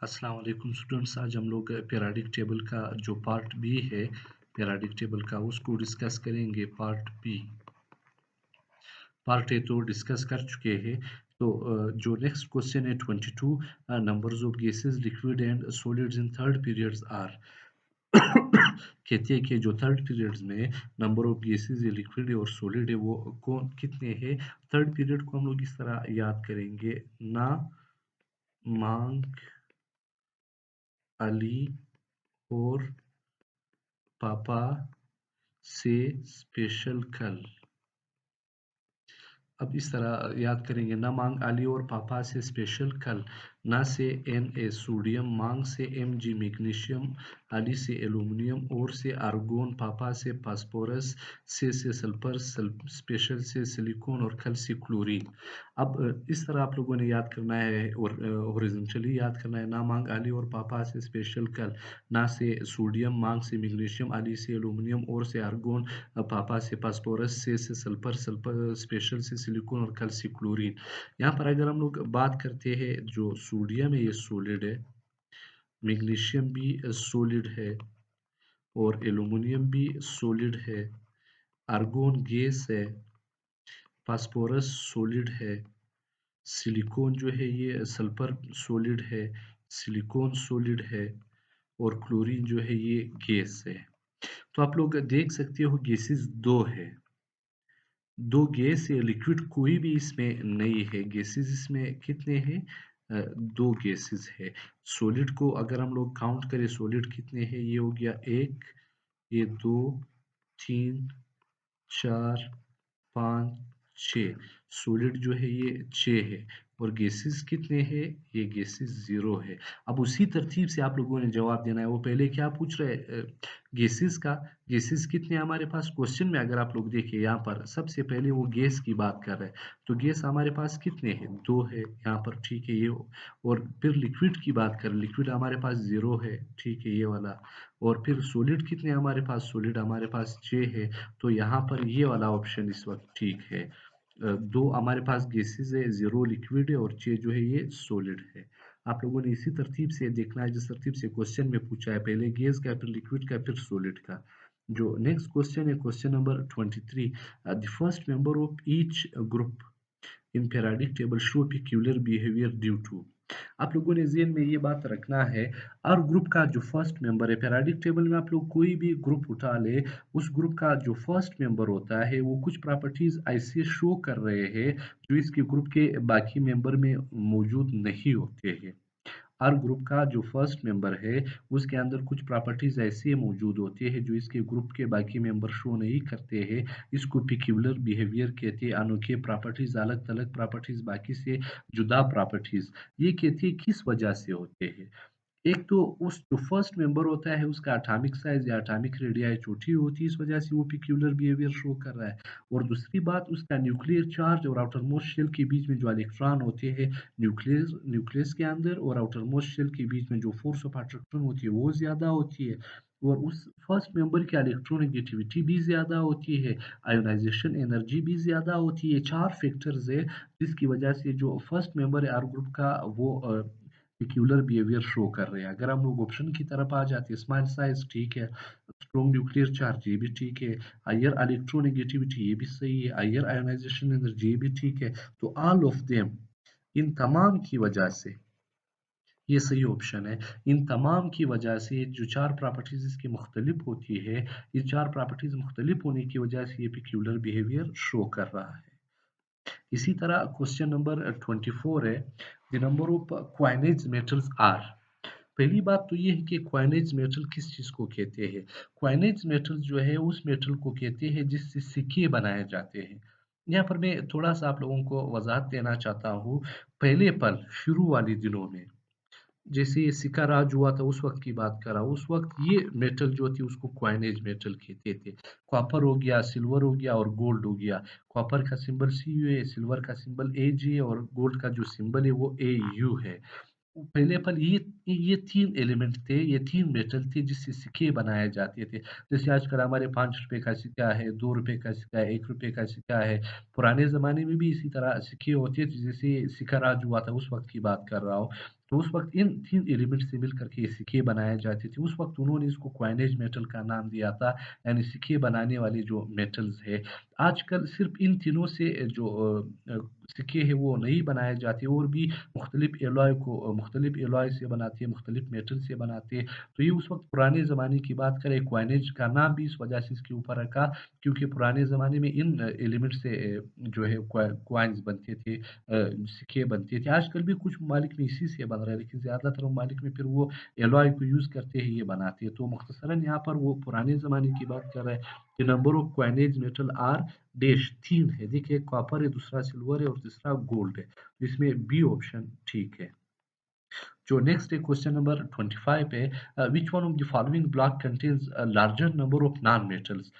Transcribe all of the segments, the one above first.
अस्सलाम वालेकुम स्टूडेंट्स। आज हम लोग पीरियोडिक टेबल का जो पार्ट बी है पीरियोडिक टेबल का उसको डिस्कस करेंगे। पार्ट ए तो डिस्कस कर चुके हैं। तो जो नेक्स्ट क्वेश्चन है 22 numbers of gases liquid and solids in third periods are. कहते हैं कि जो थर्ड पीरियड्स में नंबर ऑफ गैसेस ये लिक्विड और सॉलिड है वो कौन कितने हैं। थर्ड पीरियड को हम लोग इस तरह याद करेंगे। ना मांग अली और पापा से स्पेशल कल। अब इस तरह याद करेंगे। ना मांग अली और पापा से स्पेशल कल। ना से Na सोडियम, मांग से Mg मैग्नीशियम, अली से एल्यूमिनियम और से आर्गोन, पापा से फास्फोरस, से सल्फर, स्पेशल से सिलिकॉन और कल से क्लोरीन। अब इस तरह आप लोगों ने याद करना है और हॉरिजॉन्टली याद करना है। ना मांग अली और पापा से स्पेशल कल। ना से सोडियम, मांग से मैग्नीशियम, अली से एल्यूमिनियम और से आर्गोन, पापा से फास्फोरस, से सल्फर, स्पेशल से सिलिकॉन और कल से क्लोरीन। यहाँ पर अगर हम लोग बात करते हैं, जो सोडियम है ये सॉलिड है, मैग्नीशियम भी सॉलिड है और एल्यूमिनियम भी सॉलिड है, आर्गोन गैस है, फास्फोरस सॉलिड है, सिलिकॉन जो है ये सल्फर सॉलिड है, सिलिकॉन सॉलिड है और क्लोरीन जो है ये गैस है। तो आप लोग देख सकते हो गैसेस दो है। दो गैस या लिक्विड कोई भी इसमें नहीं है। गैसेस इसमें कितने हैं? दो गैसेस है। सॉलिड को अगर हम लोग काउंट करें, सॉलिड कितने हैं? ये हो गया एक, ये दो, तीन, चार, 5, 6। सॉलिड जो है ये 6 है और गैसेस कितने हैं? ये गैसेस 0 है। अब उसी तरतीब से आप लोगों ने जवाब देना है। वो पहले क्या पूछ रहे हैं? गैसेस का। गैसेस कितने हैं हमारे पास? क्वेश्चन में अगर आप लोग देखिए यहाँ पर सबसे पहले वो गैस की बात कर रहे हैं। तो गैस हमारे पास कितने हैं? 2 है यहाँ पर, ठीक है ये। और फिर लिक्विड की बात करें, लिक्विड हमारे पास 0 है, ठीक है ये वाला। और फिर सॉलिड कितने हमारे पास? सॉलिड हमारे पास 6 है। तो यहाँ पर ये वाला ऑप्शन इस वक्त ठीक है। दो हमारे पास गैसेस है, 0 लिक्विड है और 6 जो है ये सॉलिड है। आप लोगों ने इसी तरतीब से देखना है जिस तरतीब से क्वेश्चन में पूछा है, पहले गैस का, फिर लिक्विड का, फिर सॉलिड का। जो नेक्स्ट क्वेश्चन है question number 23। The first member of each group in periodic table show peculiar behaviour due to. आप लोगों ने ज़हन में ये बात रखना है। हर ग्रुप का जो फर्स्ट मेंबर है, पीरियोडिक टेबल में आप लोग कोई भी ग्रुप उठा ले, उस ग्रुप का जो फर्स्ट मेंबर होता है वो कुछ प्रॉपर्टीज ऐसे शो कर रहे हैं जो इसके ग्रुप के बाकी मेंबर में मौजूद नहीं होते हैं। हर ग्रुप का जो फर्स्ट मेंबर है उसके अंदर कुछ प्रॉपर्टीज ऐसे मौजूद होती है जो इसके ग्रुप के बाकी मेंबर शो नहीं करते हैं। इसको पिक्यूलर बिहेवियर कहते हैं। अनोखे प्रॉपर्टीज, अलग अलग प्रॉपर्टीज, बाकी से जुदा प्रॉपर्टीज। ये कहते हैं किस वजह से होते हैं। एक तो उस जो फर्स्ट मेंबर होता है उसका एटॉमिक साइज या एटॉमिक रेडियाई छोटी होती है, इस वजह से वो पिक्यूलर बिहेवियर शो कर रहा है। और दूसरी बात, उसका न्यूक्लियर चार्ज और आउटर मोस्ट शेल के बीच में जो इलेक्ट्रॉन होते हैं, न्यूक्लियस न्यूक्लियस के अंदर और आउटर मोस्ट शेल के बीच में जो फोर्स ऑफ अट्रैक्शन होती है वो ज़्यादा होती है। और उस फर्स्ट मेंबर की इलेक्ट्रोनेगेटिविटी भी ज़्यादा होती है, आयोनाइजेशन एनर्जी भी ज़्यादा होती है। 4 फैक्टर्स है जिसकी वजह से जो फर्स्ट मेंबर है आर ग्रुप का वो पेक्यूलर बिहेवियर शो कर रहे हैं। अगर हम लोग ऑप्शन की तरफ आ जाते हैं, स्मॉल साइज ठीक है, स्ट्रॉन्ग न्यूक्लियर चार्ज ये भी ठीक है, हायर इलेक्ट्रोनेगेटिविटी ये भी सही है, हायर आयोनाइजेशन एनर्जी ये भी ठीक है। तो ऑल ऑफ देम, इन तमाम की वजह से ये सही ऑप्शन है। इन तमाम की वजह से जो 4 प्रॉपर्टीज इसकी मुख्तलिफ होती है, ये 4 प्रॉपर्टीज मुख्तलिफ होने की वजह से ये पेक्यूलर बिहेवियर शो कर रहा है। इसी तरह क्वेश्चन नंबर 24 है, the number of coinage metals are. पहली बात तो ये है कि क्वाइनेज मेटल किस चीज़ को कहते हैं। क्वाइनेज मेटल जो है उस मेटल को कहते हैं जिससे सिक्के बनाए जाते हैं। यहाँ पर मैं थोड़ा सा आप लोगों को वजाहत देना चाहता हूँ। पहले पल शुरू वाले दिनों में जैसे ये सिक्का राज हुआ था उस वक्त की बात कर रहा हूँ। उस वक्त ये मेटल जो थी उसको क्वाइनेज मेटल कहते थे। कॉपर हो गया, सिल्वर हो गया और गोल्ड हो गया। कॉपर का सिंबल CU है, सिल्वर का सिंबल AG है और गोल्ड का जो सिंबल है वो AU है। पहले पल ये 3 एलिमेंट थे, ये 3 मेटल थे जिससे सिक्के बनाए जाते थे। जैसे आजकल हमारे ₹5 का सिक्का है, ₹2 का सिक्का है, ₹1 का सिक्का है। पुराने ज़माने में भी इसी तरह सिक्के होते थे, जैसे सिक्का राज हुआ था उस वक़्त की बात कर रहा हूँ। तो उस वक़्त इन 3 एलिमेंट से मिलकर के ये सिक्के बनाए जाते थे। उस वक़्त उन्होंने इसको कॉइनेज मेटल का नाम दिया था, यानी सिक्के बनाने वाले जो मेटल्स है। आजकल सिर्फ़ इन तीनों से जो सिक्के हैं वो नहीं बनाए जाते और भी मुख्तलिफ़ एलॉय से बनाते हैं, मुख्तलिफ़ मेटल से बनाते हैं। तो ये उस वक़्त पुराने ज़माने की बात करें, कॉइनेज का नाम भी इस वजह से इसके ऊपर रखा, क्योंकि पुराने ज़माने में इन एलिमेंट से जो है कॉइन्स बनते थे, सिक्के बनते थे। आजकल भी कुछ ममालिक में इसी से बन रहा है, लेकिन ज़्यादातर ममालिक में फिर वो एलॉय को यूज़ करते हैं, ये बनाते हैं। तो मुख्तसरन यहाँ पर वो पुराने ज़माने की बात कर रहा है। The number of coinage metal are dash 3 है। देखिए, एक कॉपर है, दूसरा सिल्वर है और तीसरा गोल्ड है। तो इसमें बी ऑप्शन ठीक है। जो नेक्स्ट है क्वेश्चन नंबर 25 है, which one of the following block contains a larger number of non metals?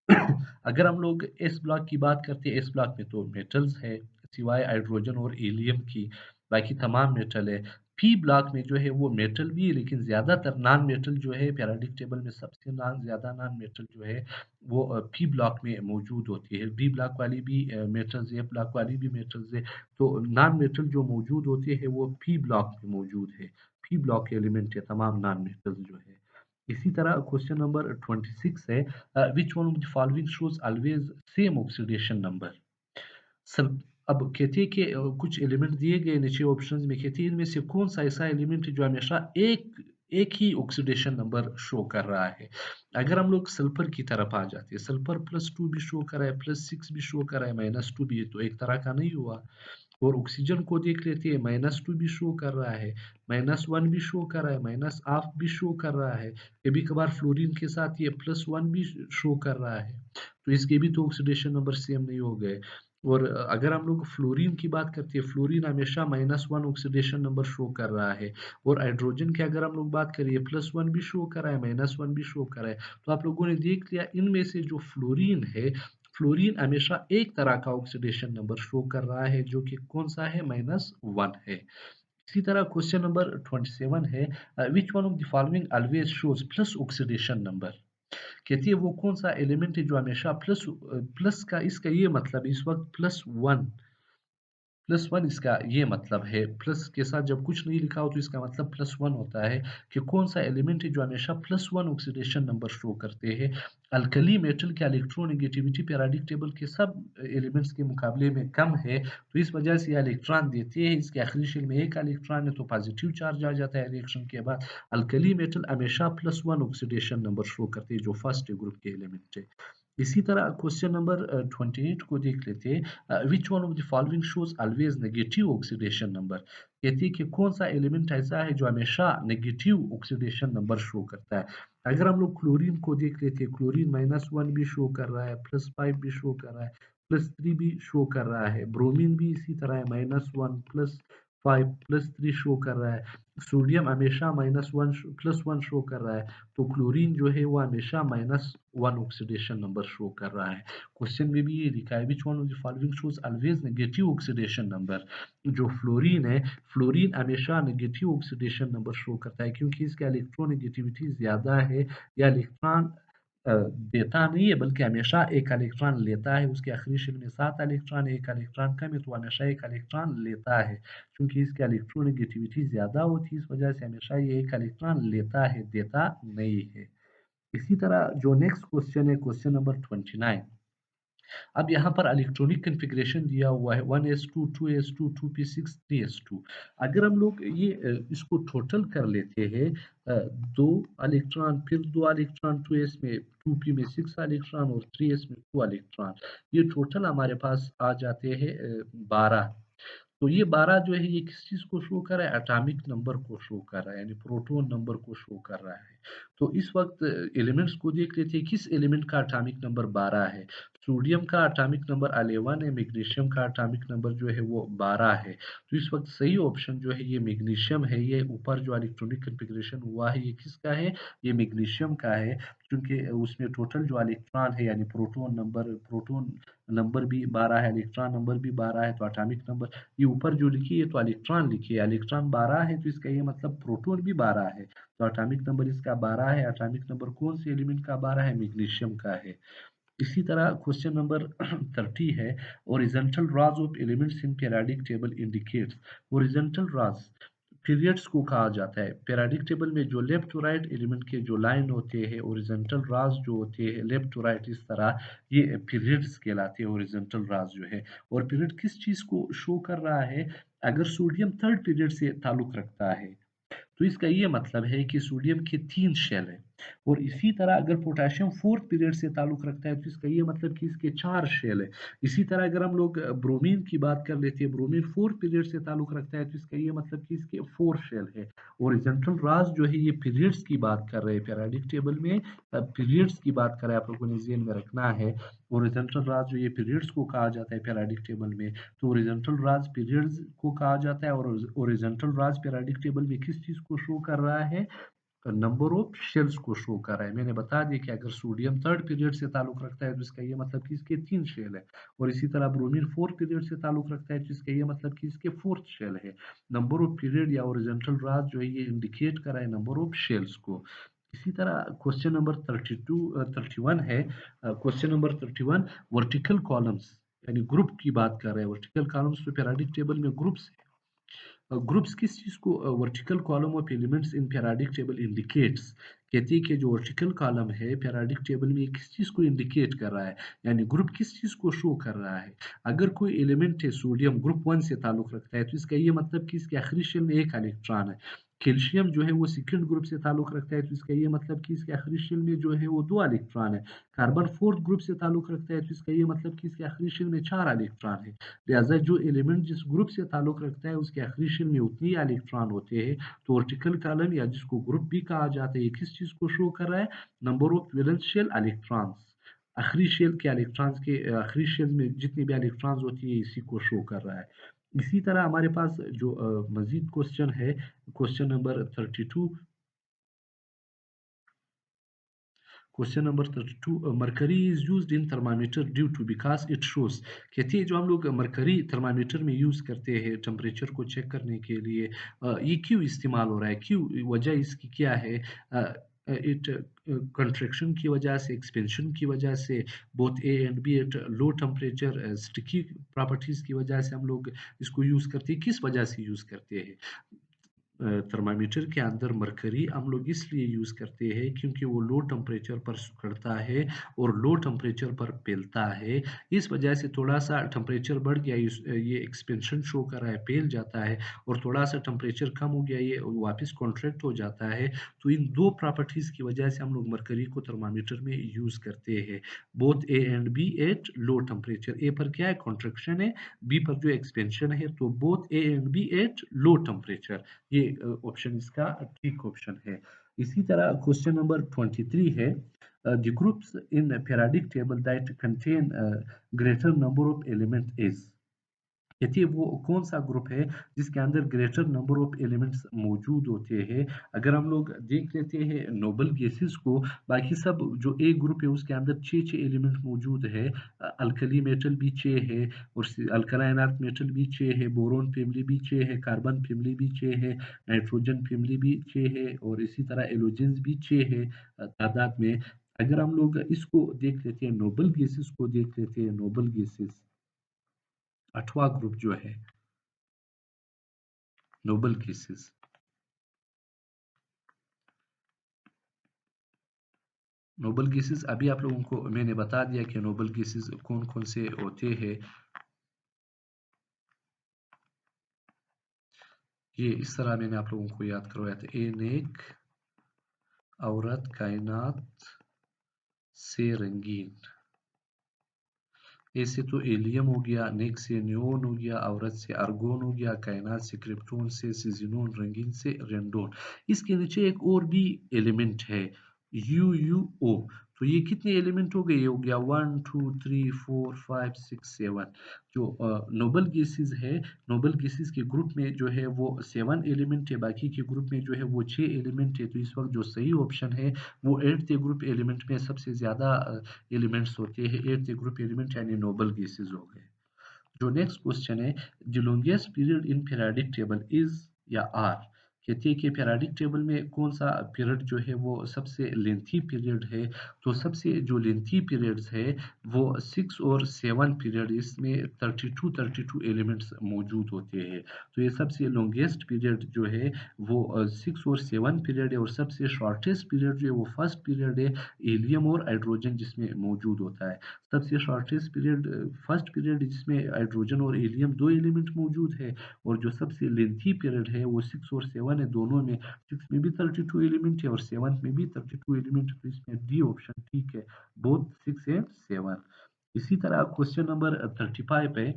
अगर हम लोग एस ब्लॉक की बात करते हैं, एस ब्लॉक में तो मेटल्स है, सिवाय हाइड्रोजन और हीलियम की, बाकी तमाम मेटल है। पी ब्लॉक में जो है वो मेटल भी है, लेकिन ज़्यादातर नॉन मेटल जो है पीरियोडिक टेबल में सबसे ज़्यादा नॉन मेटल जो है वो पी ब्लॉक में मौजूद होती है। डी ब्लॉक वाली भी मेटल्स है, ब्लॉक वाली भी मेटल्स है। तो नॉन मेटल जो मौजूद होते हैं वो पी ब्लॉक में मौजूद है। पी ब्लॉक के एलिमेंट है तमाम नॉन मेटल्स जो है। इसी तरह क्वेश्चन नंबर 26 है, which one of the following shows always same oxidation number? सब अब कहते हैं कि कुछ एलिमेंट दिए गए नीचे ऑप्शंस में, कहते हैं इनमें से कौन सा ऐसा एलिमेंट है जो हमेशा एक एक ही ऑक्सीडेशन नंबर शो कर रहा है। अगर हम लोग सल्फर की तरफ आ जाते हैं, सल्फर +2 भी शो कर रहा है, +6 भी शो कर रहा है, -2 भी है, तो एक तरह का नहीं हुआ। और ऑक्सीजन को देख लेते हैं, -2 भी शो कर रहा है, -1 भी शो कर रहा है, -1/2 भी शो कर रहा है। कभी-कभार फ्लोरीन के साथ ये +1 भी शो कर रहा है। तो इसके भी तो ऑक्सीडेशन नंबर सेम नहीं हो गए। और अगर हम लोग फ्लोरीन की बात करते हैं, फ्लोरीन हमेशा -1 ऑक्सीडेशन नंबर शो कर रहा है। और हाइड्रोजन की अगर हम लोग बात करें, +1 भी शो कर रहा है, -1 भी शो कर रहा है। तो आप लोगों ने देख लिया, इनमें से जो फ्लोरीन है, फ्लोरीन हमेशा एक तरह का ऑक्सीडेशन नंबर शो कर रहा है, जो कि कौन सा है, -1 है। इसी तरह क्वेश्चन नंबर 27 है, which one of the following always shows plus oxidation number? कहती है वो कौन सा एलिमेंट है जो हमेशा प्लस का, इसका ये मतलब इस वक्त +1 इसका ये मतलब है, प्लस के साथ जब कुछ नहीं लिखा हो तो इसका मतलब +1 होता है, कि कौन-सा एलिमेंट है जो हमेशा +1 ऑक्सीडेशन नंबर शो करते हैं। अल्कली मेटल की इलेक्ट्रोनेगेटिविटी पीरियोडिक टेबल के सब एलिमेंट्स के मुकाबले में कम है, तो इस वजह से ये इलेक्ट्रॉन देते हैं। इसके आखिरी शेल में एक इलेक्ट्रॉन है, तो पॉजिटिव चार्ज आ जाता है रिएक्शन के बाद। अल्कली मेटल हमेशा +1 ऑक्सीडेशन नंबर शो करते हैं, जो फर्स्ट ग्रुप के एलिमेंट है। इसी तरह क्वेश्चन नंबर 28 को देख लेते हैं, which one of the following shows always negative oxidation number? कहती है कि कौन सा एलिमेंट ऐसा है जो हमेशा नेगेटिव ऑक्सीडेशन नंबर शो करता है। अगर हम लोग क्लोरीन को देख लेते हैं, क्लोरीन -1 भी शो कर रहा है, +5 भी शो कर रहा है, +3 भी शो कर रहा है। ब्रोमीन भी इसी तरह है, -1 +5 +3 शो कर रहा है। सोडियम हमेशा +1 शो कर रहा है। तो क्लोरीन जो है वो हमेशा -1 ऑक्सीडेशन नंबर शो कर रहा है। क्वेश्चन में भी ये लिखा है, which one of the following shows always negative oxidation number? जो फ्लोरीन है, फ्लोरीन हमेशा नेगेटिव ऑक्सीडेशन नंबर शो करता है, क्योंकि इसका इलेक्ट्रोनेगेटिविटी ज़्यादा है। या इलेक्ट्रॉन देता नहीं है, बल्कि हमेशा एक इलेक्ट्रॉन लेता है। उसके आखिरी शेल में 7 इलेक्ट्रॉन है, 1 इलेक्ट्रॉन कम है, तो हमेशा 1 इलेक्ट्रॉन लेता है। क्योंकि इसकी इलेक्ट्रोनेगेटिविटी ज़्यादा होती है, इस वजह से हमेशा ये 1 इलेक्ट्रॉन लेता है, देता नहीं है। इसी तरह जो नेक्स्ट क्वेश्चन है, क्वेश्चन नंबर 29। अब यहाँ पर इलेक्ट्रॉनिक कॉन्फ़िगरेशन दिया हुआ है, 1s2 2s2 2p6 3s2। अगर हम लोग ये इसको टोटल कर लेते हैं, 2 इलेक्ट्रॉन, फिर 2 इलेक्ट्रॉन 2s में, 2p में 6 इलेक्ट्रॉन और 3s में 2 इलेक्ट्रॉन, ये टोटल हमारे पास आ जाते हैं 12। तो ये 12 जो है ये किस चीज़ को शो कर रहा है? एटॉमिक नंबर को शो कर रहा है, यानी प्रोटॉन नंबर को शो कर रहा है। तो इस वक़्त एलिमेंट्स को देख लेते हैं, किस एलिमेंट का एटॉमिक नंबर 12 है? सोडियम का एटॉमिक नंबर 11 है, मैग्नीशियम का एटॉमिक नंबर जो है वो 12 है। तो इस वक़्त सही ऑप्शन जो है ये मैग्नीशियम है। ये ऊपर जो इलेक्ट्रॉनिक कॉन्फ़िगरेशन हुआ है ये किसका है? ये मैग्नीशियम का है, क्योंकि उसमें टोटल जो इलेक्ट्रॉन है, यानी प्रोटॉन नंबर भी 12 है, इलेक्ट्रॉन नंबर भी 12 है, तो एटॉमिक नंबर ये ऊपर जो लिखी है तो इलेक्ट्रॉन लिखी है, इलेक्ट्रॉन 12 है, तो इसका ये मतलब प्रोटॉन भी 12 है। तो एटॉमिक नंबर इसका 12 है। एटॉमिक नंबर कौन से एलिमेंट का 12 है? मैग्नीशियम का है। इसी तरह क्वेश्चन नंबर 30 है, horizontal Ross of elements in periodic table indicates. Horizontal Ross periods को कहा जाता है। पीरियडिक टेबल में जो लेफ्ट टू राइट एलिमेंट के जो लाइन होते हैं, ओरिजेंटल राज जो होते हैं लेफ्ट टू राइट इस तरह, ये पीरियड्स कहलाते हैं, ओरिजेंटल राज जो है। और पीरियड किस चीज़ को शो कर रहा है? अगर सोडियम थर्ड पीरियड से ताल्लुक रखता है तो इसका ये मतलब है कि सोडियम के 3 शेल हैं। और इसी तरह अगर पोटेशियम फोर्थ पीरियड से ताल्लुक रखता है तो इसका ये मतलब कि इसके 4 शेल हैं। इसी तरह अगर हम लोग ब्रोमीन की बात कर लेते हैं, ब्रोमीन फोर्थ पीरियड से ताल्लुक रखता है तो इसका ये मतलब कि इसके 4 शेल है। ओरिजेंटल राज जो है ये पीरियड्स की बात कर रहे हैं, पीरियडिक टेबल में पीरियड्स की बात कर रहे हैं, आप लोगों ने ज़हन में रखना है। ओरिजेंटल राज जो ये पीरियड्स को कहा जाता है पीरियडिक टेबल में, तो ओरिजेंटल राज पीरियड्स को कहा जाता है। और ओरिजेंटल राज पीरियडिक टेबल में किस चीज़ को शो कर रहा है? नंबर ऑफ शेल्स को शो कर रहा है। मैंने बता दिया कि अगर सोडियम थर्ड पीरियड से ताल्लुक रखता है तो इसका ये मतलब कि इसके 3 शेल है। और इसी तरह ब्रोमीन फोर्थ पीरियड से ताल्लुक रखता है तो इसका ये मतलब कि इसके फोर्थ शेल है। नंबर ऑफ पीरियड या ओरिजेंटल राज जो है ये इंडिकेट कर रहा है नंबर ऑफ शेल्स को। इसी तरह क्वेश्चन नंबर 31 है। क्वेश्चन नंबर 31 वर्टिकल कॉलम्स यानी ग्रुप की बात कर रहे हैं। वर्टिकल कॉलम्स तो पीरियडिक टेबल में ग्रुप्स, ग्रुप्स किस चीज़ को vertical column of elements in periodic table indicates, कहती है कि जो वर्टिकल कॉलम है पीरियडिक टेबल में ये किस चीज़ को इंडिकेट कर रहा है, यानी ग्रुप किस चीज़ को शो कर रहा है। अगर कोई एलिमेंट है सोडियम ग्रुप 1 से ताल्लुक रखता है तो इसका ये मतलब कि इसके आखिरी शेल में एक इलेक्ट्रॉन है। कैल्शियम जो है वो सेकंड ग्रुप से ताल्लुक रखता है तो इसका ये मतलब कि इसके आखिरी शेल में जो है वो 2 इलेक्ट्रॉन है। कार्बन फोर्थ ग्रुप से ताल्लुक रखता है तो इसका ये मतलब कि इसके आखिरी शेल में 4 इलेक्ट्रॉन है। लिहाजा जो एलिमेंट जिस ग्रुप से ताल्लुक रखता है उसके आखिरी शेल में उतनी ही इलेक्ट्रॉन होते हैं। तो वर्टिकल कॉलम या जिसको ग्रुप भी कहा जाता है ये किस चीज़ को शो कर रहा है? Number of valence shell electrons, आखिरी शेल के इलेक्ट्रॉन्स के आखिरी शेल में जितने भी इलेक्ट्रॉन्स होती है इसी को शो कर रहा है। इसी तरह हमारे पास जो मजीद क्वेश्चन है, question number 32, question number 32, mercury is used in thermometer due to because it shows, कहती है जो हम लोग मरकरी थर्मामीटर में यूज़ करते हैं टेम्परेचर को चेक करने के लिए, ये क्यों इस्तेमाल हो रहा है, क्यों, वजह इसकी क्या है? इट कंट्रैक्शन की वजह से, एक्सपेंशन की वजह से, both A and B at low temperature, sticky properties की वजह से हम लोग इसको यूज़ करते हैं, किस वजह से यूज़ करते हैं? थर्मामीटर के अंदर मरकरी हम लोग इसलिए यूज़ करते हैं क्योंकि वो लो टेम्परेचर पर सिकुड़ता है और लो टेम्परेचर पर पेलता है। इस वजह से थोड़ा-सा टेम्परेचर बढ़ गया, ये एक्सपेंशन शो कर रहा है, पेल जाता है, और थोड़ा-सा टेम्परेचर कम हो गया ये वापस कॉन्ट्रैक्ट हो जाता है। तो इन 2 प्रॉपर्टीज़ की वजह से हम लोग मरकरी को थर्मामीटर में यूज़ करते हैं। Both A and B at low temperature, A पर क्या है कॉन्ट्रैक्शन है, बी पर जो एक्सपेंशन है, तो both A and B at low temperature, ये ऑप्शन इसका ठीक ऑप्शन है। इसी तरह क्वेश्चन नंबर 23 है, the groups in periodic table that contain greater number of element is, कहती है वो कौन सा ग्रुप है जिसके अंदर ग्रेटर नंबर ऑफ एलिमेंट्स मौजूद होते हैं। अगर हम लोग देख लेते हैं नोबल गैसेस को, बाकी सब जो ए ग्रुप है उसके अंदर 6 एलिमेंट मौजूद है। अल्कली मेटल भी 6 है, और अल्कलाइन अर्थ मेटल भी 6 है, बोरोन फैमिली भी 6 है, कार्बन फैमिली भी 6 है, नाइट्रोजन फैमिली भी 6 है, और इसी तरह एलोजेंस भी 6 है तादाद में। अगर हम लोग इसको देख लेते हैं, नोबल गैसेस को देख लेते हैं, नोबल गैसेस 8वां ग्रुप जो है नोबल गैसेस, नोबल गैसेस अभी आप लोगों को मैंने बता दिया कि नोबल गैसेस कौन कौन से होते हैं। ये इस तरह मैंने आप लोगों को याद करवाया था, ए नेक औरत कायनात से रंगीन, ए से तो एलियम हो गया, नेक से न्योन हो गया, औरत से आर्गोन हो गया, कायनात से क्रिप्टोन से सिजिनोन, रंगीन से रेंडोन। इसके नीचे एक और भी एलिमेंट है, यू यू ओ। तो ये कितने एलिमेंट हो गए? ये हो गया 1 2 3 4 5 6 7। जो नोबल गैसेस है, नोबल गैसेस के ग्रुप में जो है वो 7 एलिमेंट है, बाकी के ग्रुप में जो है वो 6 एलिमेंट है। तो इस वक्त जो सही ऑप्शन है वो 8th ग्रुप एलिमेंट में सबसे ज़्यादा एलिमेंट्स होते हैं, 8th ग्रुप एलिमेंट यानी नोबल गैसेस हो गए। जो नेक्स्ट क्वेश्चन है, the longest period in periodic table is या आर, कहते हैं कि पीरियोडिक टेबल में कौन-सा पीरियड जो है वो सबसे लेंथी पीरियड है, तो सबसे जो लेंथी पीरियड्स है वो 6 और 7 पीरियड इसमें 32 एलिमेंट्स मौजूद होते हैं। तो ये सबसे लॉन्गेस्ट पीरियड जो है वो 6 और 7 पीरियड है और सबसे शॉर्टेस्ट पीरियड जो है वो फर्स्ट पीरियड है, हीलियम और हाइड्रोजन जिसमें मौजूद होता है। सबसे शॉर्टेस्ट पीरियड फर्स्ट पीरियड जिसमें हाइड्रोजन और हीलियम 2 एलिमेंट मौजूद है और जो सबसे लेंथी पीरियड है वो 6 और 7 है दोनों में। 6 में भी 32 एलिमेंट है और 7 में भी 32 एलिमेंट है, तो इसमें डी ऑप्शन ठीक है, बोथ 6 एंड 7। इसी तरह क्वेश्चन नंबर 35 है,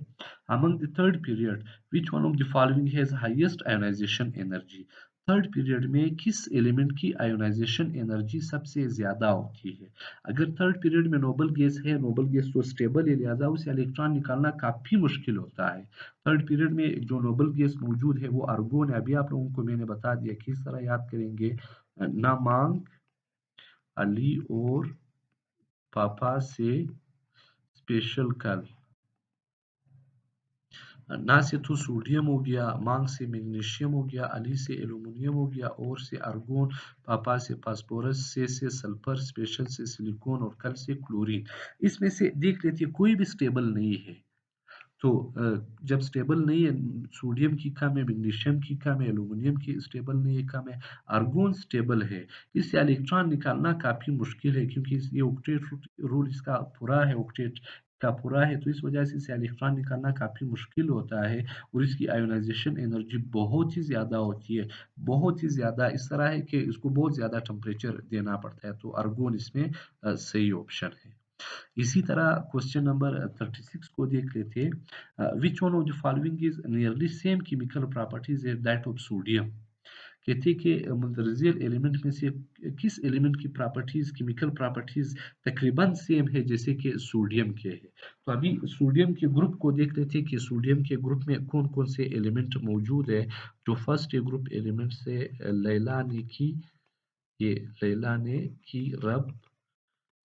among the third period which one of the following has highest ionisation energy. Third period में किस एलिमेंट की आयोनाइजेशन एनर्जी सबसे ज्यादा होती है। अगर थर्ड पीरियड में नोबल गैस है, नोबल गैस तो स्टेबल है, लिहाजा उसे इलेक्ट्रॉन निकालना काफी मुश्किल होता है। थर्ड पीरियड में जो नोबल गैस मौजूद है वो आर्गोन है। अभी आप लोगों को मैंने बता दिया किस तरह याद करेंगे। नामांग अली और पापा से स्पेशल कल, ना से तो सोडियम हो गया, मांग से मैग्नीशियम हो गया, अली से एल्यूमिनियम हो गया, और से आर्गोन, पापा से फास्फोरस, से सल्फर, स्पेशल से सिलिकॉन और कल से क्लोरीन। इसमें से देख लेते हैं कोई भी स्टेबल नहीं है। तो जब स्टेबल नहीं है, सोडियम की कम है, मैग्नीशियम की कम है, एल्यूमिनियम की स्टेबल नहीं है, कम है, आर्गोन स्टेबल है। इससे इलेक्ट्रॉन निकालना काफ़ी मुश्किल है क्योंकि ये ऑक्टेट रूल इसका पूरा है, ऑक्टेट का पूरा है, तो इस वजह से इसे इलेक्ट्रॉन निकालना काफ़ी मुश्किल होता है और इसकी आयोनाइजेशन एनर्जी बहुत ही ज़्यादा होती है, बहुत ही ज़्यादा। इस तरह है कि इसको बहुत ज़्यादा टेम्परेचर देना पड़ता है, तो आर्गोन इसमें सही ऑप्शन है। इसी तरह क्वेश्चन नंबर 36 को देख लेते हैं। Which one of the following is nearly same chemical properties as that of sodium. कहते हैं कि मुंदरजियल एलिमेंट में से किस एलिमेंट की प्रॉपर्टीज, केमिकल प्रॉपर्टीज तकरीबन सेम है जैसे कि सोडियम के है। तो अभी सोडियम के ग्रुप को देख लेते हैं कि सोडियम के ग्रुप में कौन कौन से एलिमेंट मौजूद है। जो फर्स्ट ग्रुप एलिमेंट से लैला ने की, ये लैला ने की रब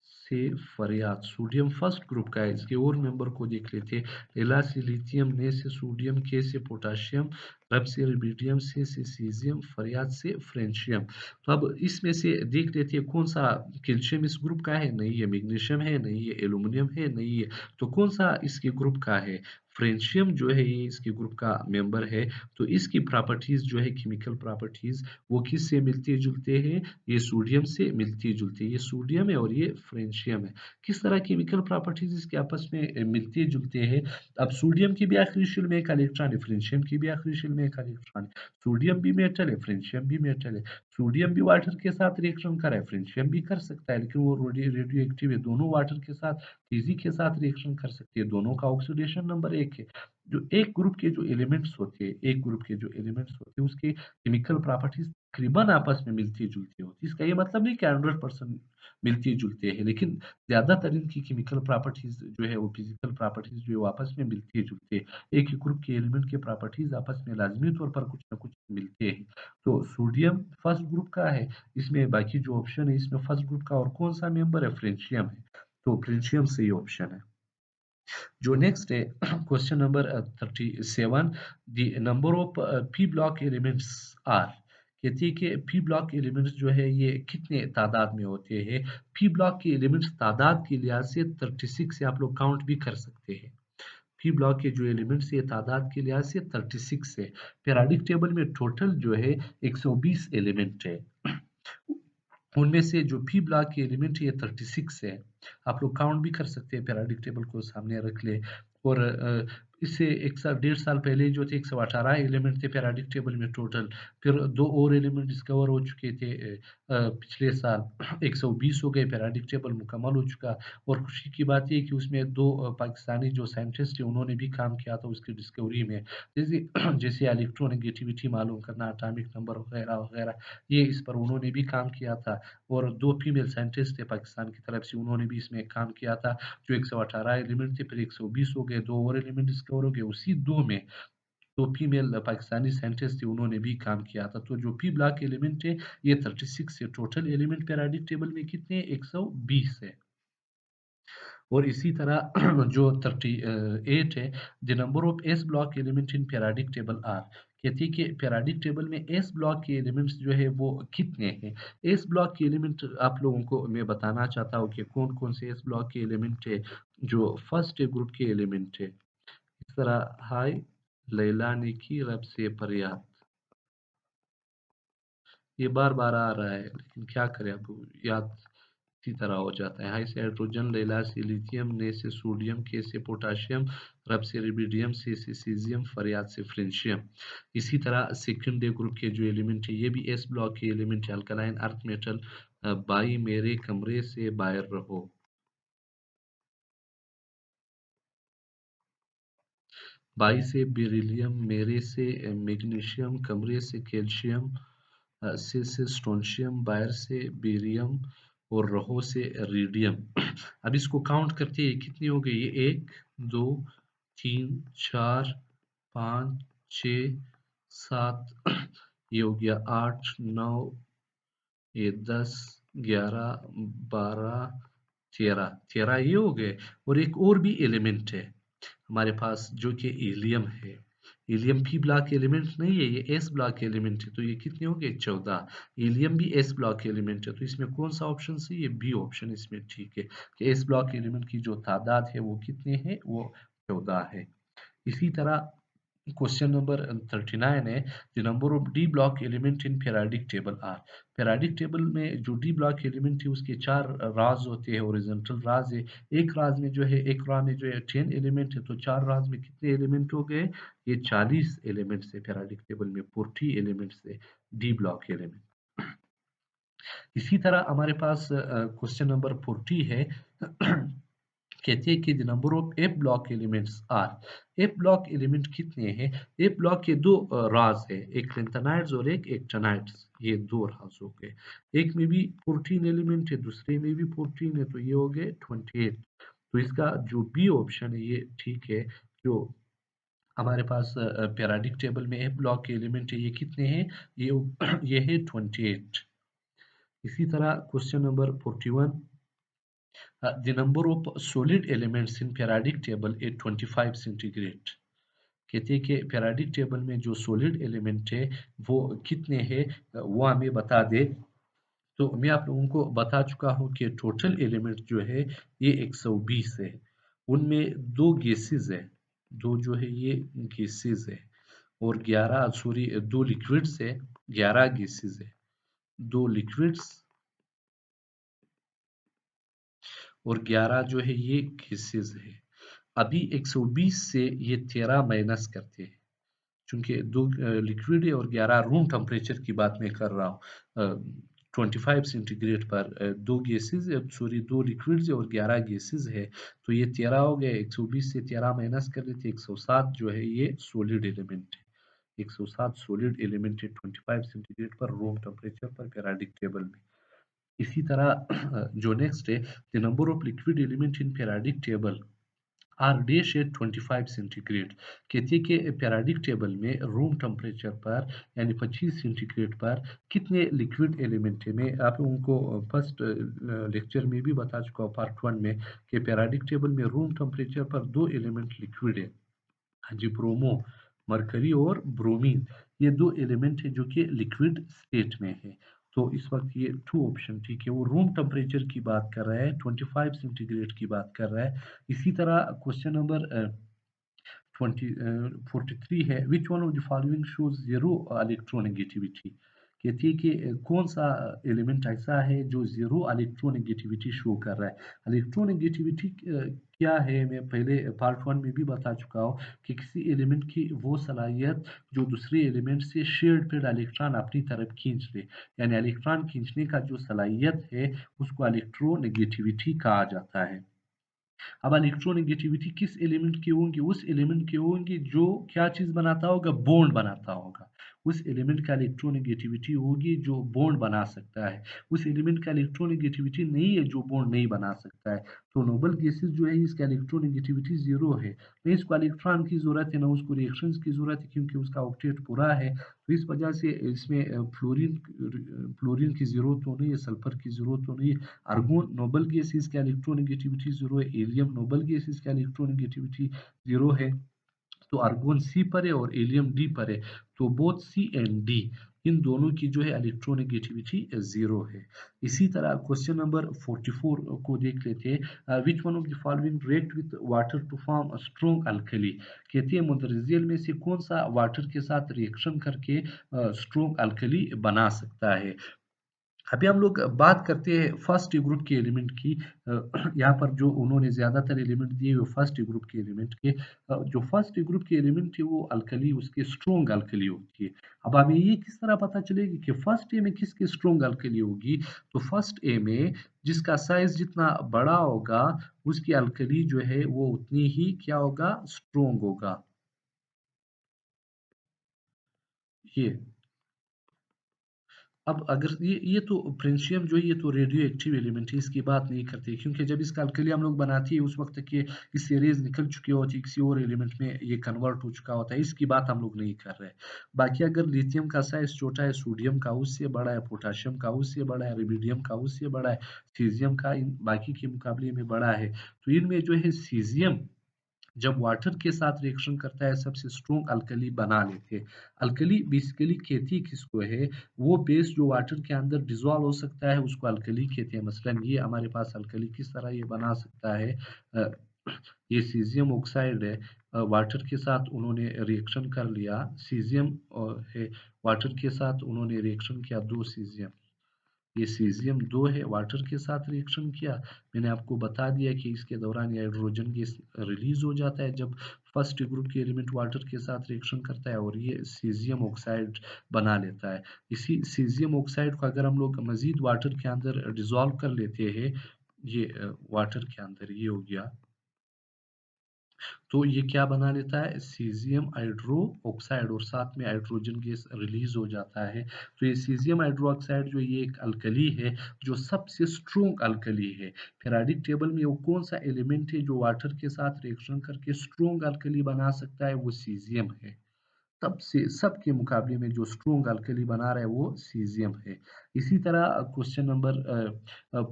से फरियाद, सोडियम फर्स्ट ग्रुप का है। इसके और मेंबर को देख लेते हैं। एला से लिथियम, ने से सोडियम, के से पोटाशियम, रब से रुबिडियम, से सीजियम, फरियाद से फ्रेंशियम। तो अब इसमें से देख लेते हैं कौन सा कैल्शियम इस ग्रुप का है, नहीं है, मैग्नीशियम है, नहीं है, एल्यूमिनियम है, नहीं है, तो कौन सा इसके ग्रुप का है, फ्रेंशियम जो है ये इसके ग्रुप का मेंबर है। तो इसकी प्रॉपर्टीज जो है केमिकल प्रॉपर्टीज वो किससे मिलते जुलते हैं, ये सोडियम से मिलती जुलती है। ये सोडियम है और ये फ्रेंशियम है। किस तरह केमिकल प्रॉपर्टीज इसके आपस में मिलते जुलते हैं। अब सोडियम की भी आखिरी शेल में एक इलेक्ट्रॉन है, फ्रेंशियम की भी आखिरी शेल में एक इलेक्ट्रॉन है। सोडियम भी मेटल है, फ्रेंशियम भी मेटल है। सोडियम भी वाटर के साथ रिएक्शन कर रहा है, फ्रेंशियम भी कर सकता है, लेकिन वो रेडियो एक्टिव है, दोनों वाटर के साथ तेजी के साथ रिएक्शन कर सकती है, दोनों का ऑक्सीडेशन नंबर 1 है। जो एक ग्रुप के जो एलिमेंट्स होते हैं, एक ग्रुप के जो एलिमेंट्स होते हैं उसके केमिकल प्रॉपर्टीज तकरीबन आपस में मिलती-जुलती होती है। इसका ये मतलब नहीं कि 100% मिलती-जुलती है, लेकिन ज़्यादातर इनकी केमिकल प्रॉपर्टीज़ जो है वो फिजिकल प्रॉपर्टीज़ जो है वो आपस में मिलती-जुलती है। एक ही ग्रुप के एलिमेंट के प्रॉपर्टीज़ आपस में लाज़मी तौर पर कुछ न कुछ मिलते हैं। तो सोडियम फर्स्ट ग्रुप का है, इसमें बाकी जो ऑप्शन है इसमें फर्स्ट ग्रुप का और कौन-सा मेंबर है, फ्रेंशियम है। तो फ्रेंशियम सही ऑप्शन है। जो नेक्स्ट है question number 37, the number of P block elements are. कहती है कि पी ब्लॉक एलिमेंट्स जो है ये कितने तादाद में होते हैं। पी ब्लॉक के एलिमेंट्स तादाद के लिहाज से 36 से आप लोग काउंट भी कर सकते हैं। पी ब्लॉक के जो एलिमेंट्स ये तादाद के लिहाज से 36 है। पीरियोडिक टेबल में टोटल जो है 120 एलिमेंट है। उनमें से जो पी ब्लॉक के एलिमेंट ये 36 है। आप लोग काउंट भी कर सकते हैं, पीरियोडिक टेबल को सामने रख ले। और इससे 1 साल 1.5 साल पहले जो थे 118 एलिमेंट थे पीरियोडिक टेबल में टोटल। फिर 2 और एलिमेंट डिस्कवर हो चुके थे पिछले साल 120 हो गए, पीरियोडिक टेबल मुकम्मल हो चुका। और खुशी की बात ये है कि उसमें 2 पाकिस्तानी जो साइंटिस्ट थे उन्होंने भी काम किया था उसकी डिस्कवरी में। जैसे जैसे इलेक्ट्रोनेगेटिविटी मालूम करना, एटॉमिक नंबर वगैरह-वगैरह, ये इस पर उन्होंने भी काम किया था। और 2 फीमेल साइंटिस्ट थे पाकिस्तान की तरफ से, उन्होंने भी इसमें काम किया था। जो 118 एलिमेंट थे, फिर 120 हो गए, 2 और एलिमेंट डिस्कवर हो गए। उसी 2 में 2 फीमेल पाकिस्तानी साइंटिस्ट थे, उन्होंने भी काम किया था। तो जो पी ब्लॉक एलिमेंट है, ये 36 है। टोटल एलिमेंट पीरियोडिक टेबल में कितने हैं? 120 है। और इसी तरह जो 38 है, the number of S block element in periodic table are. कहती है कि पीरियोडिक टेबल में एस ब्लॉक के एलिमेंट्स जो है वो कितने हैं। एस ब्लॉक के एलिमेंट आप लोगों को मैं बताना चाहता हूँ कि कौन कौन से एस ब्लॉक के एलिमेंट है जो फर्स्ट ग्रुप के एलिमेंट है। इस तरह हाय लैला ने की रब से फरियाद, ये बार बार आ रहा है लेकिन क्या करें, अब याद इसी तरह हो जाता है। हाई से हाइड्रोजन, लैला से लिथियम, ने से सोडियम, के से पोटाशियम, रब से रिबिडियम, से सीजियम, फरियाद से फ्रेंशियम। इसी तरह सेकंड डे ग्रुप के जो एलिमेंट है ये भी एस ब्लॉक के एलिमेंट है। अल्कलाइन अर्थ मेटल, बाई मेरे कमरे से बाहर रहो, बाई से बेरिलियम, मेरे से मैग्नीशियम, कमरे से कैल्शियम, से स्ट्रोंशियम, बायर से बेरियम और रहो से रेडियम। अब इसको काउंट करते हैं कितनी हो गई, ये 1 2 3 4 5 6 7 ये हो गया 8 9, ये 10 11 12 13 13 ये हो गए। और एक और भी एलिमेंट है हमारे पास जो कि हीलियम है। हीलियम पी ब्लॉक एलिमेंट नहीं है, ये एस ब्लॉक एलिमेंट है। तो ये कितने हो गए, 14। हीलियम भी एस ब्लॉक एलिमेंट है, तो इसमें कौन सा ऑप्शन है, ये बी ऑप्शन इसमें ठीक है कि एस ब्लॉक एलिमेंट की जो तादाद है वो कितने हैं, वो 14 है। इसी तरह क्वेश्चन नंबर 39 है, the number of D block element in periodic table are. Periodic table में जो डी ब्लॉक एलिमेंट है उसके 4 राज होते हैं, हॉरिजॉन्टल राज है। एक राज में जो है, एक रा में जो है 10 एलिमेंट है, तो 4 राज में कितने एलिमेंट हो गए, ये 40 एलिमेंट्स है पीरियोडिक टेबल में, 40 एलिमेंट्स है डी ब्लॉक एलिमेंट। इसी तरह हमारे पास क्वेश्चन नंबर 40 है कहते हैं कि the number of F block elements are. F block element कितने हैं। एफ ब्लॉक के दो राज है, एक लेंथेनाइड्स और एक एक्टिनाइड्स, ये दो राज हो गए। एक में भी 14 एलिमेंट है, दूसरे में भी 14 है, तो ये हो गए 28। तो इसका जो बी ऑप्शन है ये ठीक है। जो हमारे पास पीरियोडिक टेबल में एफ ब्लॉक के एलिमेंट है ये कितने हैं, ये ये है 28। इसी तरह question number 41, the number of solid elements in periodic table is 25 centigrade. कहते हैं कि periodic टेबल में जो solid element है वो कितने हैं, वो हमें बता दे। तो मैं आप लोगों को बता चुका हूँ कि टोटल एलिमेंट जो है ये 120 है। उनमें दो गैसेस है, दो जो है ये गैसेस है, और 11 सॉरी दो लिक्विड्स है, 11 गैसेस है, दो लिक्विड्स और 11 जो है ये गैसेस है। अभी 120 से ये 13 माइनस करते हैं, चूंकि दो लिक्विड है और 11 रूम टेम्परेचर की बात मैं कर रहा हूँ। 25 सेंटीग्रेड पर दो गैसेस, सॉरी दो लिक्विड्स और 11 गैसेस है, तो ये 13 हो गए। 120 से 13 माइनस कर लेते, 107 जो है ये सॉलिड एलिमेंट है। 107 सॉलिड एलिमेंट है 25 सेंटीग्रेड पर रूम टेम्परेचर पर पीरियोडिक टेबल में। इसी तरह जो नेक्स्ट है, the number of liquid element in periodic table are dash at 25 centigrade. कहती है कि पीरियोडिक टेबल में रूम टेम्परेचर पर यानी 25 सेंटीग्रेड पर कितने लिक्विड एलिमेंट है। मैं आप लोगों को फर्स्ट लेक्चर में भी बता चुका हूँ पार्ट 1 में कि पीरियोडिक टेबल में रूम टेम्परेचर पर दो एलिमेंट लिक्विड है, हाँ जी, ब्रोमो, मरकरी और ब्रोमीन, ये दो एलिमेंट है जो कि लिक्विड स्टेट में है। तो इस वक्त ये टू ऑप्शन ठीक है, वो रूम टेम्परेचर की बात कर रहा है, 25 सेंटीग्रेड की बात कर रहा है। इसी तरह क्वेश्चन नंबर 43 है, which one of the following shows zero electronegativity. कहती है कि कौन सा एलिमेंट ऐसा है जो जीरो इलेक्ट्रोनेगेटिविटी शो कर रहा है। इलेक्ट्रोनेगेटिविटी क्या है, मैं पहले पार्ट 1 में भी बता चुका हूँ कि किसी एलिमेंट की वो सलाहियत जो दूसरे एलिमेंट से शेयर्ड पेड इलेक्ट्रॉन अपनी तरफ खींच ले, यानी इलेक्ट्रॉन खींचने का जो सलाहियत है उसको इलेक्ट्रोनेगेटिविटी कहा जाता है। अब इलेक्ट्रोनेगेटिविटी किस एलिमेंट की होंगी, उस एलिमेंट की होंगी जो क्या चीज बनाता होगा, बॉन्ड बनाता होगा। उस एलिमेंट का इलेक्ट्रोनेगेटिविटी होगी जो बॉन्ड बना सकता है। उस एलिमेंट का इलेक्ट्रोनेगेटिविटी नहीं है जो बॉन्ड नहीं बना सकता है। तो नोबल गैसेस जो है इसका इलेक्ट्रोनेगेटिविटी जीरो है, नहीं इसको इलेक्ट्रॉन की जरूरत है ना उसको रिएक्शंस की जरूरत है, क्योंकि उसका ऑक्टेट पूरा है। तो इस वजह से इसमें फ्लोरीन की जरूरत तो नहीं है, सल्फर की जरूरत तो नहीं है। आर्गोन नोबल गैसेस का इलेक्ट्रोनेगेटिविटी जीरो है, हीलियम नोबल गैसेस का इलेक्ट्रोनेगेटिविटी जीरो है। तो आर्गोन सी पर है और हीलियम डी पर है, तो बोथ सी एंड डी इन दोनों की जो है इलेक्ट्रोनेगेटिविटी 0 है। इसी तरह क्वेश्चन नंबर 44 को देख लेते हैं। Which one of the following react with water to form a strong alkali. कहते हैं मुंदरजियल में से कौन सा वाटर के साथ रिएक्शन करके स्ट्रॉन्ग अल्कली बना सकता है। अभी हम लोग बात करते हैं फर्स्ट ग्रुप के एलिमेंट की। यहाँ पर जो उन्होंने ज़्यादातर एलिमेंट दिए वो फर्स्ट ग्रुप के एलिमेंट के। जो फर्स्ट ग्रुप के एलिमेंट थे वो अल्कली उसकी स्ट्रॉन्ग अल्कली होती है। अब हमें ये किस तरह पता चलेगी कि फर्स्ट ए में किसकी स्ट्रॉन्ग अल्कली होगी। तो फर्स्ट ए में जिसका साइज जितना बड़ा होगा उसकी अल्कली जो है वो उतनी ही क्या होगा, स्ट्रॉन्ग होगा। ये अब अगर ये तो प्रिंसियम जो है ये तो रेडियो एक्टिव एलिमेंट है, इसकी बात नहीं करते क्योंकि जब इसका अल्कली हम लोग बनाते हैं उस वक्त के इससे रेज निकल चुकी होती है, किसी और एलिमेंट में ये कन्वर्ट हो चुका होता है, इसकी बात हम लोग नहीं कर रहे हैं। बाकी अगर लिथियम का साइज छोटा है, सोडियम का उससे बड़ा है, पोटाशियम का उससे बड़ा है, रुबिडियम का उससे बड़ा है, सीजियम का इन बाकी के मुकाबले में बड़ा है, तो इनमें जो है सीजियम जब वाटर के साथ रिएक्शन करता है सबसे स्ट्रॉन्ग अल्कली बना लेते हैं। अल्कली बेसिकली कहती किसको है, वो बेस जो वाटर के अंदर डिसॉल्व हो सकता है उसको अल्कली कहते हैं। मसलन ये हमारे पास अल्कली किस तरह ये बना सकता है। अ, ये सीजियम ऑक्साइड है, वाटर के साथ उन्होंने रिएक्शन कर लिया, सीजियम है, वाटर के साथ उन्होंने रिएक्शन किया, दो सीजियम, ये सीज़ियम 2 है, वाटर के साथ रिएक्शन किया। मैंने आपको बता दिया कि इसके दौरान ये हाइड्रोजन गैस रिलीज़ हो जाता है जब फर्स्ट ग्रुप के एलिमेंट वाटर के साथ रिएक्शन करता है और ये सीज़ियम ऑक्साइड बना लेता है। इसी सीज़ियम ऑक्साइड को अगर हम लोग मज़ीद वाटर के अंदर डिसॉल्व कर लेते हैं, ये वाटर के अंदर ये हो गया, तो ये क्या बना लेता है, सीजियम हाइड्रो ऑक्साइड और साथ में हाइड्रोजन गैस रिलीज हो जाता है। तो ये सीजियम हाइड्रो ऑक्साइड जो ये एक अल्कली है जो सबसे स्ट्रॉन्ग अल्कली है। पीरियोडिक टेबल में वो कौन सा एलिमेंट है जो वाटर के साथ रिएक्शन करके स्ट्रॉन्ग अल्कली बना सकता है, वो सीजियम है। सबसे सबके मुकाबले में जो स्ट्रॉन्ग अल्कली बना रहा है वो सीजियम है। इसी तरह question number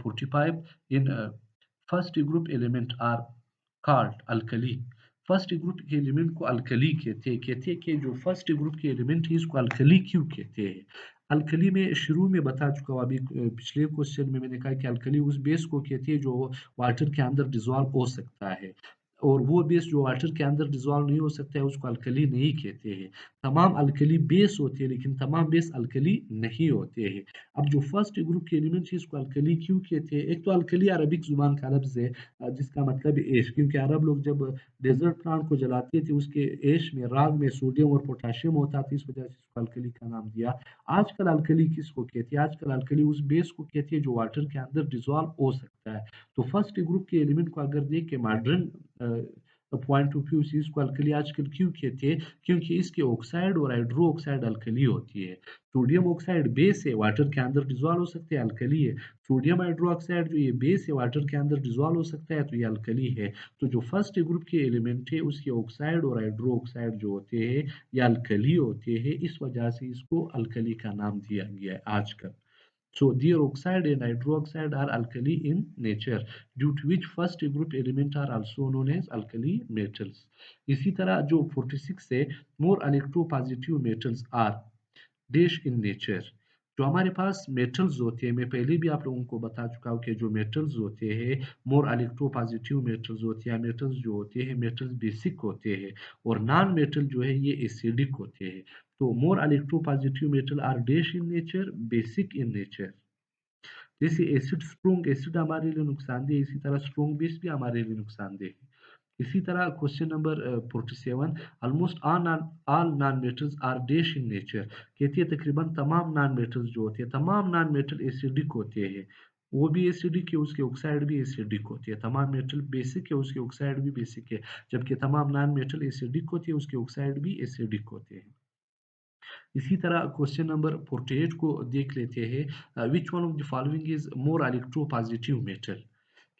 45 in first group element are called alkali. First group के एलिमेंट को अल्कली कहते हैं कि जो फर्स्ट ग्रुप के एलिमेंट है इसको अल्कली क्यों कहते हैं। अल्कली में शुरू में बता चुका हूँ, अभी पिछले क्वेश्चन में मैंने कहा कि अल्कली उस बेस को कहती है जो वाटर के अंदर डिसॉल्व हो सकता है, और वो बेस जो वाटर के अंदर डिसॉल्व नहीं हो सकता है उसको अल्कली नहीं कहते हैं। तमाम अल्कली बेस होते हैं लेकिन तमाम बेस अल्कली नहीं होते हैं। अब जो फर्स्ट ग्रुप के एलिमेंट है इसको अल्कली क्यों कहते हैं। एक तो अल्कली अरबिक जुबान का लफ्ज है जिसका मतलब है ऐश, क्योंकि अरब लोग जब डेजर्ट प्लांट को जलाते थे उसके ऐश में राग में सोडियम और पोटाशियम होता था, इस वजह से इसको अल्कली का नाम दिया। आजकल अल्कली किसको कहती है, आजकल अल्कली उस बेस को कहती है जो वाटर के अंदर डिसॉल्व हो सकता है। तो फर्स्ट ग्रुप के एलिमेंट को अगर देख के मॉडर्न पॉइंट ऑफ व्यू से इसको अल्कली आजकल क्यों कहते हैं, क्योंकि इसके ऑक्साइड और हाइड्रो ऑक्साइड अल्कली होती है। सोडियम ऑक्साइड बेस है, वाटर के अंदर डिसॉल्व हो सकते हैं, अल्कली है। सोडियम हाइड्रो ऑक्साइड जो ये बेस है वाटर के अंदर डिसॉल्व हो सकता है, तो ये अल्कली है। तो जो फर्स्ट ग्रुप के एलिमेंट है उसके ऑक्साइड और हाइड्रो ऑक्साइड जो होते हैं ये अल्कली होते हैं, इस वजह से इसको अल्कली का नाम दिया गया है आजकल। So their oxide and hydroxide are alkali in nature, due to which first group element are also known as alkali metals. इसी तरह जो 46 है, more electropositive metals are dash in nature। जो हमारे पास मेटल्स होते हैं, मैं पहले भी आप लोगों को बता चुका हूँ कि जो मेटल्स होते हैं मोर इलेक्ट्रोपॉजिटिव मेटल्स होते हैं, मेटल्स जो होते हैं मेटल्स बेसिक होते हैं, और नॉन मेटल जो है ये एसिडिक होते हैं। तो more electropositive metal are dash in nature, basic in nature. जैसे एसिड, स्ट्रॉन्ग एसिड हमारे लिए नुकसानदेह है, इसी तरह स्ट्रॉन्ग बेस भी हमारे लिए नुकसानदेह है। इसी तरह question number 47, almost all non metals are dash in nature. कहती है तकरीबन तमाम नॉन मेटल्स जो होते हैं, तमाम नॉन मेटल एसिडिक होते हैं। वो भी एसिडिक है, उसके ऑक्साइड भी एसिडिक होती है। तमाम मेटल बेसिक है, उसके ऑक्साइड भी बेसिक है, जबकि तमाम नॉन मेटल एसिडिक होती है, उसके ऑक्साइड भी एसिडिक होते हैं। इसी तरह क्वेश्चन नंबर 48 को देख लेते हैं। Which one of the following is more electropositive metal.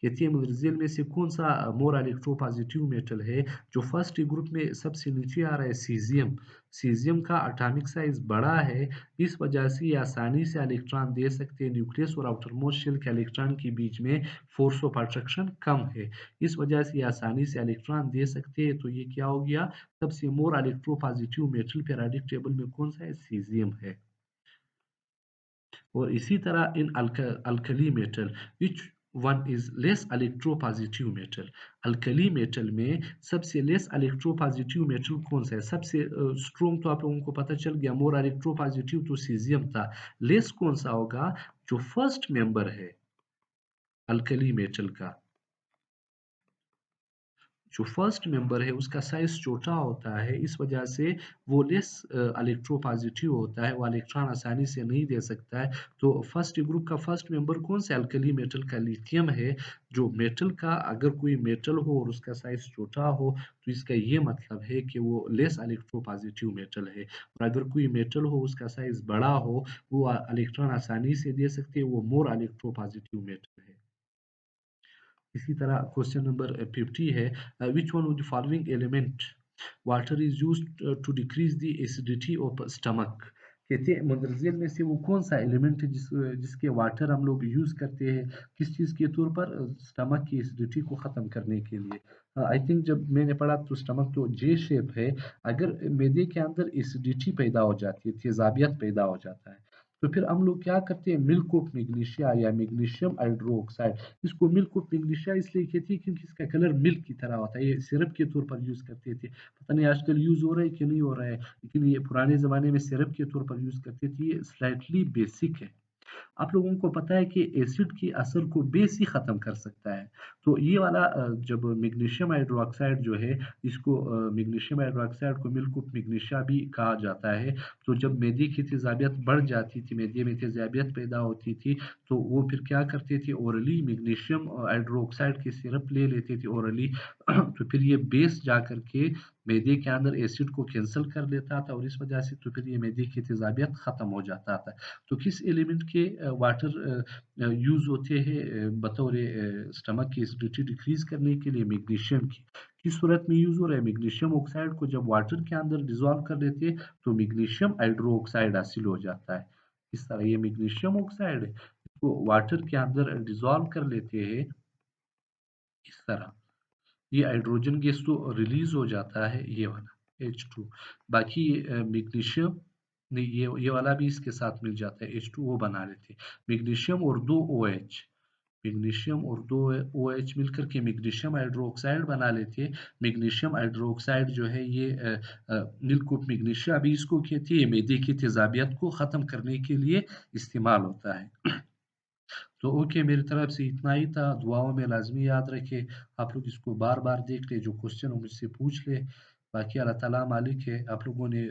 कहती है मुंदरजेल में से कौन सा मोर इलेक्ट्रोपॉजिटिव मेटल है जो फर्स्ट ग्रुप में सबसे नीचे आ रहा है? सीज़ियम। सीज़ियम का एटॉमिक साइज़ बड़ा है, इस वजह से ये आसानी से इलेक्ट्रॉन दे सकते हैं। न्यूक्लियस और आउटर मोस्ट शेल के इलेक्ट्रॉन के बीच में फोर्स ऑफ अट्रैक्शन कम है, इस वजह से ये आसानी से इलेक्ट्रॉन दे सकते हैं। तो ये क्या हो गया? सबसे more electropositive metal periodic table में कौन सा है? सीज़ियम है। और इसी तरह इन alkali metal which one is less electropositive metal? Alkali metal में सबसे लेस इलेक्ट्रोपॉजिटिव मेटल कौन सा है? सबसे स्ट्रॉन्ग तो आप लोगों को पता चल गया, मोर इलेक्ट्रोपॉजिटिव तो सीजियम था। लेस कौन सा होगा? जो फर्स्ट मेंबर है अल्कली मेटल का, जो फर्स्ट मेंबर है उसका साइज छोटा होता है, इस वजह से वो लेस इलेक्ट्रोपॉजिटिव होता है, वो इलेक्ट्रॉन आसानी से नहीं दे सकता है। तो फर्स्ट ग्रुप का फर्स्ट मेंबर कौन सा? अल्कली मेटल का लिथियम है। जो मेटल का अगर कोई मेटल हो और उसका साइज छोटा हो तो इसका ये मतलब है कि वो लेस इलेक्ट्रोपॉजिटिव मेटल है। और अगर कोई मेटल हो उसका साइज बड़ा हो, वो इलेक्ट्रॉन आसानी से दे सकते हैं, वो मोर इलेक्ट्रोपॉजिटिव मेटल है। इसी तरह क्वेश्चन नंबर 50 है, which one of the following element water is used to decrease the acidity of stomach? कहते हैं मंदरजेल में से वो कौन सा एलिमेंट है जिसके वाटर हम लोग यूज करते हैं किस चीज के तौर पर? स्टमक की एसिडिटी को खत्म करने के लिए। आई थिंक जब मैंने पढ़ा तो स्टमक तो जे शेप है, अगर मैदे के अंदर एसिडिटी पैदा हो जाती है, तेजाबियत पैदा हो जाता है, तो फिर हम लोग क्या करते हैं? मिल्क ऑफ मैग्नीशिया या मैग्नीशियम हाइड्रोक्साइड, इसको मिल्क ऑफ मैग्नीशिया इसलिए कहती है क्योंकि इसका कलर मिल्क की तरह होता है, ये सिरप के तौर पर यूज करते थे। पता नहीं आजकल यूज हो रहा है कि नहीं हो रहा है, लेकिन ये पुराने जमाने में सिरप के तौर पर यूज करते थे। ये स्लाइटली बेसिक है। आप लोगों को पता है कि एसिड के असर को बेस ही खत्म कर सकता है। तो ये वाला जब मैग्नीशियम हाइड्रोक्साइड जो है, इसको मैग्नीशियम हाइड्रोक्साइड को मिल्क ऑफ मैग्नीशिया भी कहा जाता है। तो जब मैदे की तेजाबियत बढ़ जाती थी, मैदे में तेजाबियत पैदा होती थी, तो वो फिर क्या करते थे? ओरली मैग्नीशियम हाइड्रोक्साइड की सिरप ले लेते थे ओरली तो फिर ये बेस जा करके मैदे के अंदर एसिड को कैंसिल कर देता था, और इस वजह से तो फिर ये मैदे की तेजाबियत खत्म हो जाता था। तो किस एलिमेंट के वाटर यूज होते हैं बतौर स्टमक की एसिडिटी डिक्रीज करने के लिए? मैग्नीशियम की। किस सूरत में यूज हो रहा है? मैग्नीशियम ऑक्साइड को जब वाटर के अंदर डिजोल्व कर देते हैं तो मैग्नीशियम हाइड्रोक्साइड हासिल हो जाता है। इस तरह ये मैग्नीशियम ऑक्साइड है, इसको वाटर के अंदर डिजोल्व कर लेते हैं इस तरह, ये हाइड्रोजन गैस तो रिलीज हो जाता है, ये वाला H2। बाकी मैग्नीशियम नहीं, ये वाला भी इसके साथ मिल जाता है, H2O बना लेते हैं। मैग्नीशियम और दो OH, मैग्नीशियम और दो OH मिलकर के मैग्नीशियम हाइड्रोक्साइड बना लेते हैं। मैग्नीशियम हाइड्रोक्साइड जो है ये मिल्क ऑफ मैग्नीशिया अभी इसको कहती है, मैदे की तेजाबियत को ख़त्म करने के लिए इस्तेमाल होता है। तो ओके, मेरी तरफ से इतना ही था। दुआओं में लाजमी याद रखें, आप लोग इसको बार बार देख ले, जो क्वेश्चन हो मुझसे पूछ ले। बाकी अल्लाह ताला मालिक है। आप लोगों ने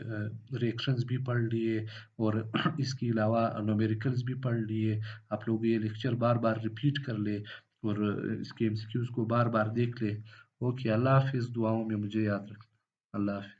रिएक्शंस भी पढ़ लिए और इसके अलावा न्यूमेरिकल्स भी पढ़ लिए। आप लोग ये लेक्चर बार बार रिपीट कर ले और इसके एमसीक्यूज को बार बार देख ले। ओके, अल्लाह हाफिज़। दुआओं में मुझे याद रखना। अल्लाह हाफिज़।